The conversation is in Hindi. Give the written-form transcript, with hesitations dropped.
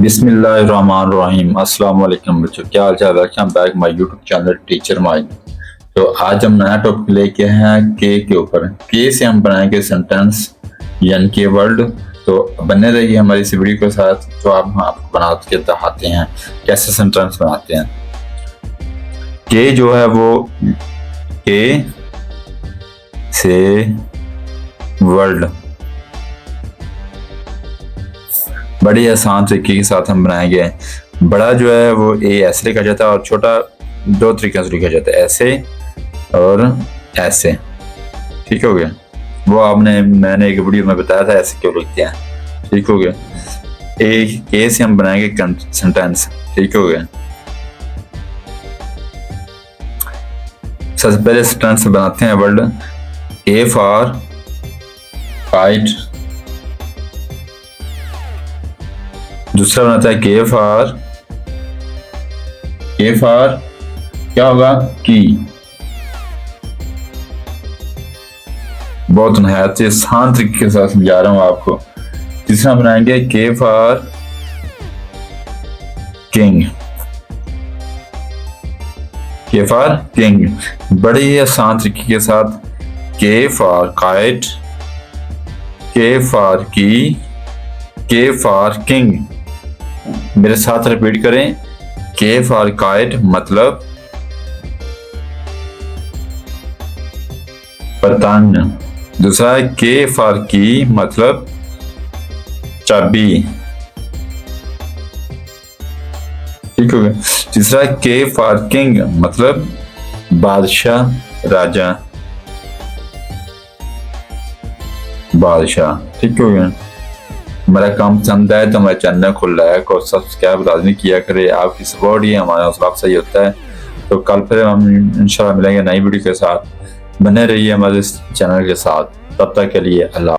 बिस्मिल्लाहिर्रहमानिर्रहीम। अस्सलाम वालेकुम बच्चों, क्या हाल चाल। Welcome back my YouTube channel teacher mind. तो आज हम नया टॉपिक लेके हैं के ऊपर। के से हम बनाएंगे सेंटेंस यानी कि वर्ड। तो बने रहिए हमारी इस वीडियो के साथ। तो आप हम आपको बना के दिखाते हैं कैसे सेंटेंस बनाते हैं। के जो है वो के से वर्ल्ड बड़ी आसान तरीके के साथ हम बनाएंगे। बड़ा जो है वो ए ऐसे लिखा जाता है और छोटा दो तरीके से लिखा जाता है, ऐसे और ऐसे। ठीक हो गया। वो मैंने एक वीडियो में बताया था ऐसे क्यों लिखते हैं। ठीक हो गया। ए से हम बनाएंगे सेंटेंस। ठीक हो गया। सबसे पहले सेंटेंस बनाते हैं वर्ड। A for kite. दूसरा बनाता है के फॉर क्या होगा की। बहुत नहायत आसान तरीके के साथ समझा रहा हूं आपको। तीसरा बनाएंगे के फॉर किंग। के फॉर किंग बड़े ही आसान तरीके के साथ। के फॉर काइट, के फॉर की, के फॉर किंग। मेरे साथ रिपीट करें। के फॉर काइट मतलब पतंग। दूसरा है के फॉर की मतलब चाबी। ठीक हो गया। तीसरा के फॉर किंग मतलब बादशाह, राजा, बादशाह। ठीक हो गया। हमारा काम पसंद है तो हमारे चैनल को लाइक और सब्सक्राइब लाजमी किया करे। आपकी सपोर्ट ही हमारा हौसला अफजाई होता है। तो कल फिर हम इंशाल्लाह मिलेंगे नई वीडियो के साथ। बने रहिए हमारे इस चैनल के साथ। तब तक के लिए अल्लाह।